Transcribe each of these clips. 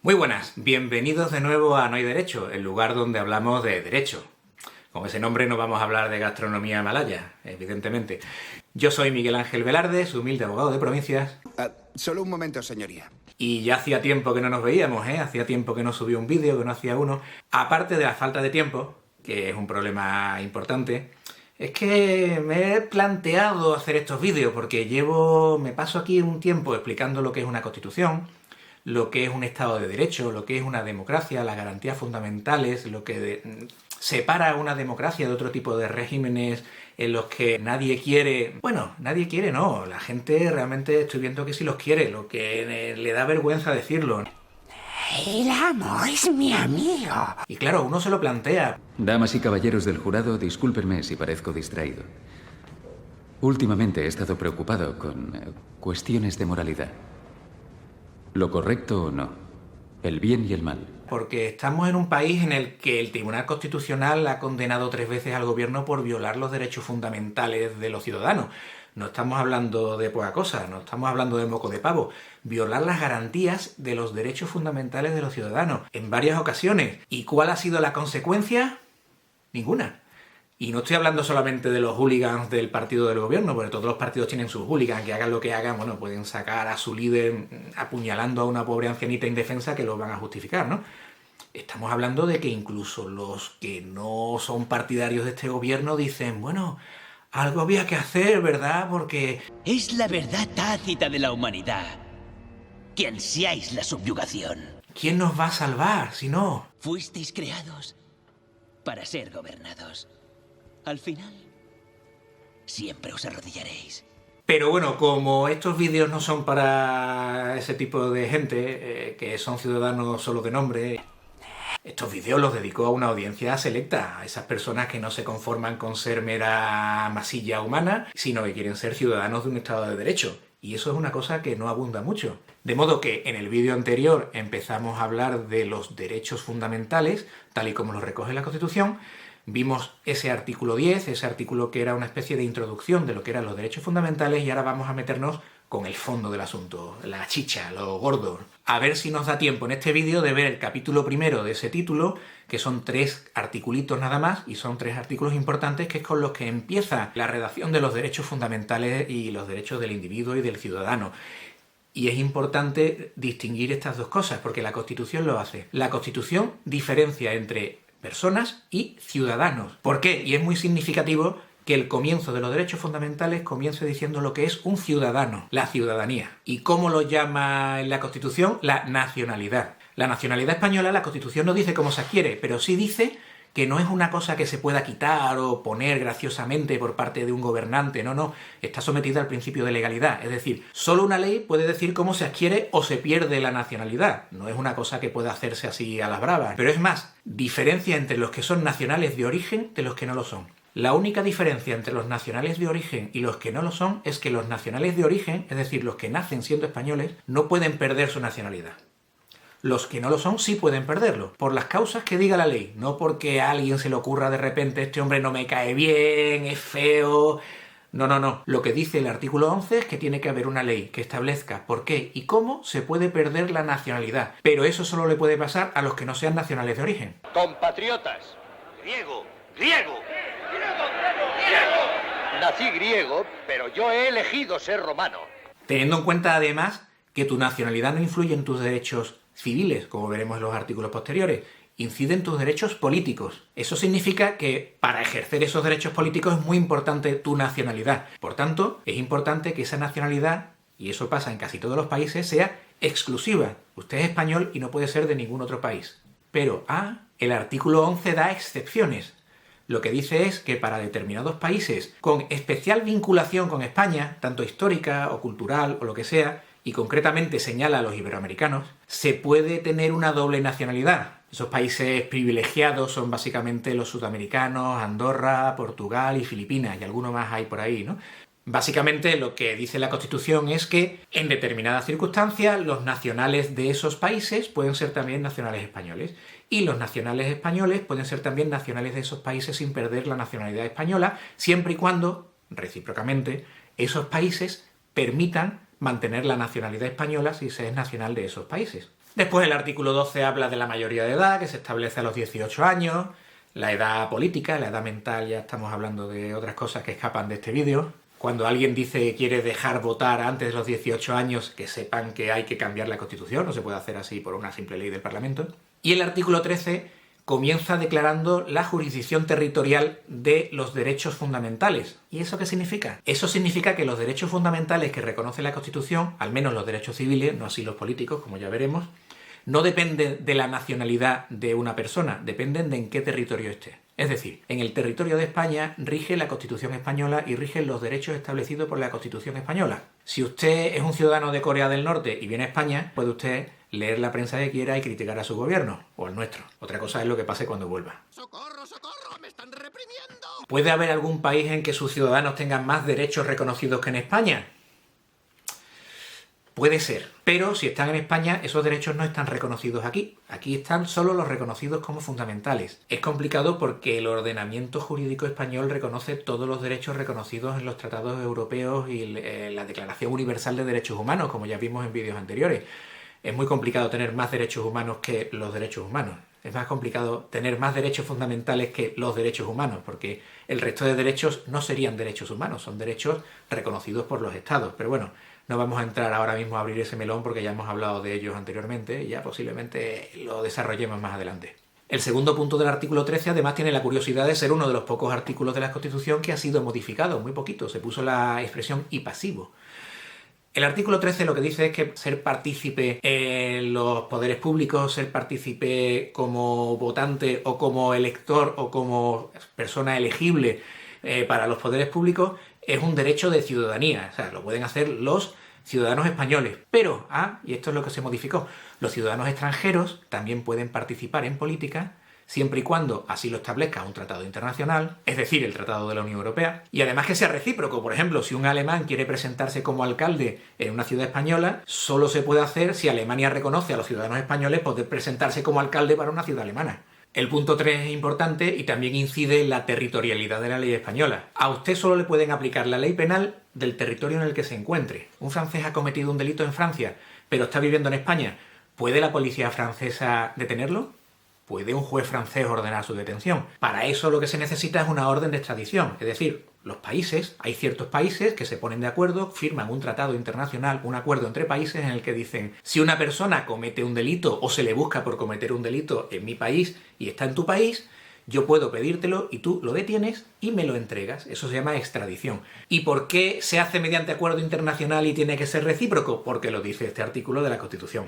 Muy buenas, bienvenidos de nuevo a No hay Derecho, el lugar donde hablamos de derecho. Con ese nombre no vamos a hablar de gastronomía malaya, evidentemente. Yo soy Miguel Ángel Velarde, su humilde abogado de provincias. Solo un momento, señoría. Y ya hacía tiempo que no nos veíamos, ¿eh? Hacía tiempo que no subía un vídeo, que no hacía uno. Aparte de la falta de tiempo, que es un problema importante, es que me he planteado hacer estos vídeos porque me paso aquí un tiempo explicando lo que es una constitución, lo que es un Estado de Derecho, lo que es una democracia, las garantías fundamentales, lo que separa una democracia de otro tipo de regímenes en los que nadie quiere... Bueno, nadie quiere, no. La gente realmente estoy viendo que sí los quiere, lo que le da vergüenza decirlo. El amo es mi amigo. Y claro, uno se lo plantea. Damas y caballeros del jurado, discúlpenme si parezco distraído. Últimamente he estado preocupado con cuestiones de moralidad. ¿Lo correcto o no? ¿El bien y el mal? Porque estamos en un país en el que el Tribunal Constitucional ha condenado 3 veces al gobierno por violar los derechos fundamentales de los ciudadanos. No estamos hablando de poca cosa, no estamos hablando de moco de pavo. Violar las garantías de los derechos fundamentales de los ciudadanos en varias ocasiones. ¿Y cuál ha sido la consecuencia? Ninguna. Y no estoy hablando solamente de los hooligans del partido del gobierno, porque todos los partidos tienen sus hooligans, que hagan lo que hagan, bueno, pueden sacar a su líder apuñalando a una pobre ancianita indefensa que lo van a justificar, ¿no? Estamos hablando de que incluso los que no son partidarios de este gobierno dicen, bueno, algo había que hacer, ¿verdad? Porque... Es la verdad tácita de la humanidad que ansiáis la subyugación. ¿Quién nos va a salvar si no? Fuisteis creados para ser gobernados. Al final, siempre os arrodillaréis. Pero bueno, como estos vídeos no son para ese tipo de gente, que son ciudadanos solo de nombre, estos vídeos los dedico a una audiencia selecta, a esas personas que no se conforman con ser mera masilla humana, sino que quieren ser ciudadanos de un Estado de Derecho. Y eso es una cosa que no abunda mucho. De modo que en el vídeo anterior empezamos a hablar de los derechos fundamentales, tal y como los recoge la Constitución. Vimos ese artículo 10, ese artículo que era una especie de introducción de lo que eran los derechos fundamentales, y ahora vamos a meternos con el fondo del asunto, la chicha, lo gordo. A ver si nos da tiempo en este vídeo de ver el capítulo primero de ese título, que son 3 articulitos nada más, y son 3 artículos importantes, que es con los que empieza la redacción de los derechos fundamentales y los derechos del individuo y del ciudadano. Y es importante distinguir estas dos cosas, porque la Constitución lo hace. La Constitución diferencia entre personas y ciudadanos. ¿Por qué? Y es muy significativo que el comienzo de los derechos fundamentales comience diciendo lo que es un ciudadano, la ciudadanía. ¿Y cómo lo llama en la Constitución? La nacionalidad. La nacionalidad española, la Constitución no dice cómo se adquiere, pero sí dice que no es una cosa que se pueda quitar o poner graciosamente por parte de un gobernante, no, está sometida al principio de legalidad. Es decir, solo una ley puede decir cómo se adquiere o se pierde la nacionalidad. No es una cosa que pueda hacerse así a las bravas. Pero es más, diferencia entre los que son nacionales de origen de los que no lo son. La única diferencia entre los nacionales de origen y los que no lo son es que los nacionales de origen, es decir, los que nacen siendo españoles, no pueden perder su nacionalidad. Los que no lo son sí pueden perderlo, por las causas que diga la ley, no porque a alguien se le ocurra de repente este hombre no me cae bien, es feo... No. Lo que dice el artículo 11 es que tiene que haber una ley que establezca por qué y cómo se puede perder la nacionalidad. Pero eso solo le puede pasar a los que no sean nacionales de origen. Compatriotas, griego. Nací griego, pero yo he elegido ser romano. Teniendo en cuenta además que tu nacionalidad no influye en tus derechos civiles, como veremos en los artículos posteriores, incide en tus derechos políticos. Eso significa que para ejercer esos derechos políticos es muy importante tu nacionalidad. Por tanto, es importante que esa nacionalidad, y eso pasa en casi todos los países, sea exclusiva. Usted es español y no puede ser de ningún otro país. Pero, el artículo 11 da excepciones. Lo que dice es que para determinados países con especial vinculación con España, tanto histórica o cultural o lo que sea, y concretamente señala a los iberoamericanos, se puede tener una doble nacionalidad. Esos países privilegiados son básicamente los sudamericanos, Andorra, Portugal y Filipinas, y alguno más hay por ahí, ¿no? Básicamente lo que dice la Constitución es que en determinadas circunstancias los nacionales de esos países pueden ser también nacionales españoles, y los nacionales españoles pueden ser también nacionales de esos países sin perder la nacionalidad española, siempre y cuando, recíprocamente, esos países permitan mantener la nacionalidad española si se es nacional de esos países. Después el artículo 12 habla de la mayoría de edad, que se establece a los 18 años, la edad política, la edad mental, ya estamos hablando de otras cosas que escapan de este vídeo. Cuando alguien dice que quiere dejar votar antes de los 18 años, que sepan que hay que cambiar la Constitución, no se puede hacer así por una simple ley del Parlamento. Y el artículo 13 comienza declarando la jurisdicción territorial de los derechos fundamentales. ¿Y eso qué significa? Eso significa que los derechos fundamentales que reconoce la Constitución, al menos los derechos civiles, no así los políticos, como ya veremos, no dependen de la nacionalidad de una persona, dependen de en qué territorio esté. Es decir, en el territorio de España rige la Constitución española y rigen los derechos establecidos por la Constitución española. Si usted es un ciudadano de Corea del Norte y viene a España, puede usted leer la prensa que quiera y criticar a su gobierno, o al nuestro. Otra cosa es lo que pase cuando vuelva. ¡Socorro, socorro! ¡Me están reprimiendo! ¿Puede haber algún país en que sus ciudadanos tengan más derechos reconocidos que en España? Puede ser, pero si están en España, esos derechos no están reconocidos aquí. Aquí están solo los reconocidos como fundamentales. Es complicado porque el ordenamiento jurídico español reconoce todos los derechos reconocidos en los tratados europeos y la Declaración Universal de Derechos Humanos, como ya vimos en vídeos anteriores. Es muy complicado tener más derechos humanos que los derechos humanos. Es más complicado tener más derechos fundamentales que los derechos humanos, porque el resto de derechos no serían derechos humanos, son derechos reconocidos por los estados. Pero bueno, no vamos a entrar ahora mismo a abrir ese melón porque ya hemos hablado de ellos anteriormente y ya posiblemente lo desarrollemos más adelante. El segundo punto del artículo 13 además tiene la curiosidad de ser uno de los pocos artículos de la Constitución que ha sido modificado, muy poquito, se puso la expresión y pasivo. El artículo 13 lo que dice es que ser partícipe en los poderes públicos, ser partícipe como votante o como elector o como persona elegible para los poderes públicos es un derecho de ciudadanía, o sea, lo pueden hacer los ciudadanos españoles. Pero, y esto es lo que se modificó, los ciudadanos extranjeros también pueden participar en política siempre y cuando así lo establezca un tratado internacional, es decir, el Tratado de la Unión Europea, y además que sea recíproco. Por ejemplo, si un alemán quiere presentarse como alcalde en una ciudad española, solo se puede hacer si Alemania reconoce a los ciudadanos españoles poder presentarse como alcalde para una ciudad alemana. El punto 3 es importante y también incide en la territorialidad de la ley española. A usted solo le pueden aplicar la ley penal del territorio en el que se encuentre. Un francés ha cometido un delito en Francia, pero está viviendo en España. ¿Puede la policía francesa detenerlo? ¿Puede un juez francés ordenar su detención? Para eso lo que se necesita es una orden de extradición. Es decir, hay ciertos países que se ponen de acuerdo, firman un tratado internacional, un acuerdo entre países en el que dicen si una persona comete un delito o se le busca por cometer un delito en mi país y está en tu país, yo puedo pedírtelo y tú lo detienes y me lo entregas. Eso se llama extradición. ¿Y por qué se hace mediante acuerdo internacional y tiene que ser recíproco? Porque lo dice este artículo de la Constitución.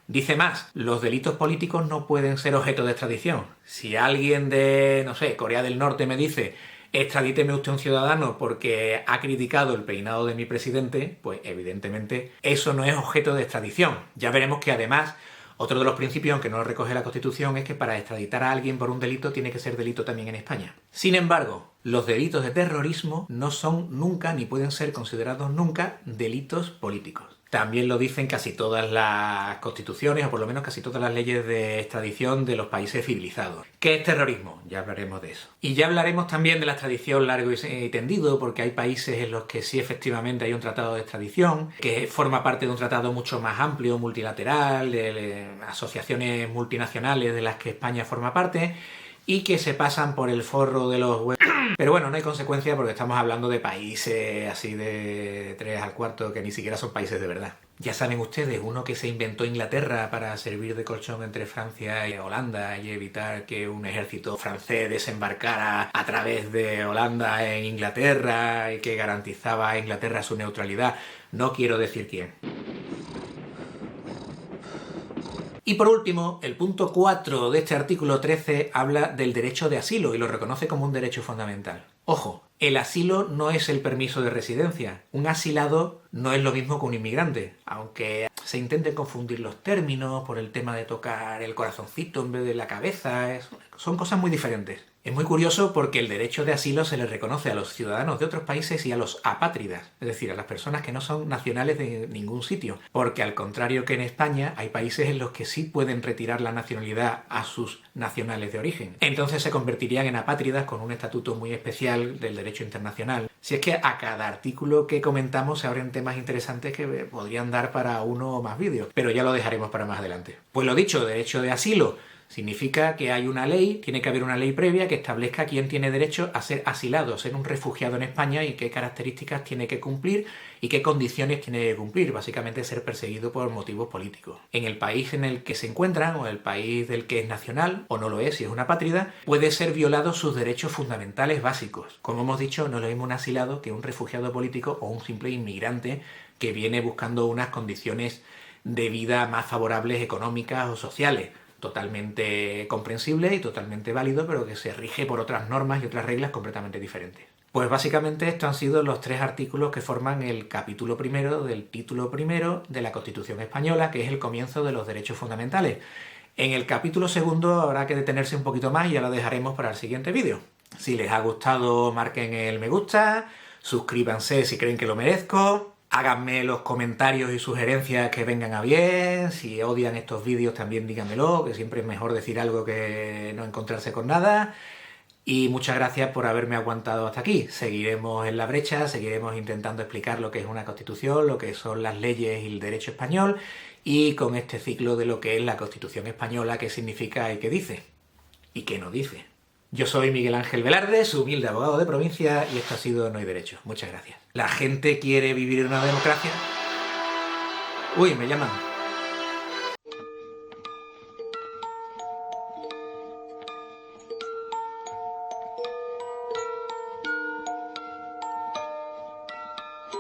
Dice más, los delitos políticos no pueden ser objeto de extradición. Si alguien de, no sé, Corea del Norte me dice extradíteme usted un ciudadano porque ha criticado el peinado de mi presidente, pues evidentemente eso no es objeto de extradición. Ya veremos que además otro de los principios, aunque no lo recoge la Constitución, es que para extraditar a alguien por un delito tiene que ser delito también en España. Sin embargo, los delitos de terrorismo no son nunca ni pueden ser considerados nunca delitos políticos. También lo dicen casi todas las constituciones, o por lo menos casi todas las leyes de extradición de los países civilizados. ¿Qué es terrorismo? Ya hablaremos de eso. Y ya hablaremos también de la extradición largo y tendido, porque hay países en los que sí efectivamente hay un tratado de extradición, que forma parte de un tratado mucho más amplio, multilateral, de asociaciones multinacionales de las que España forma parte, y que se pasan por el forro de los huevos. Pero bueno, no hay consecuencia porque estamos hablando de países así de 3 al cuarto que ni siquiera son países de verdad. Ya saben ustedes, uno que se inventó Inglaterra para servir de colchón entre Francia y Holanda y evitar que un ejército francés desembarcara a través de Holanda en Inglaterra y que garantizaba a Inglaterra su neutralidad. No quiero decir quién. Y por último, el punto 4 de este artículo 13 habla del derecho de asilo y lo reconoce como un derecho fundamental. Ojo, el asilo no es el permiso de residencia. Un asilado no es lo mismo que un inmigrante, aunque se intenten confundir los términos por el tema de tocar el corazoncito en vez de la cabeza. Son cosas muy diferentes. Es muy curioso porque el derecho de asilo se le reconoce a los ciudadanos de otros países y a los apátridas, es decir, a las personas que no son nacionales de ningún sitio. Porque al contrario que en España, hay países en los que sí pueden retirar la nacionalidad a sus nacionales de origen. Entonces se convertirían en apátridas con un estatuto muy especial del derecho internacional. Si es que a cada artículo que comentamos se abren temas interesantes que podrían dar para uno o más vídeos, pero ya lo dejaremos para más adelante. Pues lo dicho, derecho de asilo significa que hay una ley, tiene que haber una ley previa que establezca quién tiene derecho a ser asilado, ser un refugiado en España y qué características tiene que cumplir y qué condiciones tiene que cumplir, básicamente ser perseguido por motivos políticos. En el país en el que se encuentran o el país del que es nacional, o no lo es si es una apátrida, puede ser violados sus derechos fundamentales básicos. Como hemos dicho, no es lo mismo un asilado que un refugiado político o un simple inmigrante que viene buscando unas condiciones de vida más favorables económicas o sociales. Totalmente comprensible y totalmente válido, pero que se rige por otras normas y otras reglas completamente diferentes. Pues básicamente estos han sido los 3 artículos que forman el capítulo primero del título primero de la Constitución Española, que es el comienzo de los derechos fundamentales. En el capítulo segundo habrá que detenerse un poquito más y ya lo dejaremos para el siguiente vídeo. Si les ha gustado, marquen el me gusta, suscríbanse si creen que lo merezco. Háganme los comentarios y sugerencias que vengan a bien. Si odian estos vídeos también díganmelo, que siempre es mejor decir algo que no encontrarse con nada. Y muchas gracias por haberme aguantado hasta aquí. Seguiremos en la brecha, seguiremos intentando explicar lo que es una constitución, lo que son las leyes y el derecho español, y con este ciclo de lo que es la Constitución española, qué significa y qué dice, y qué no dice. Yo soy Miguel Ángel Velarde, su humilde abogado de provincia, y esto ha sido No hay Derecho. Muchas gracias. ¿La gente quiere vivir en una democracia? Uy, me llaman.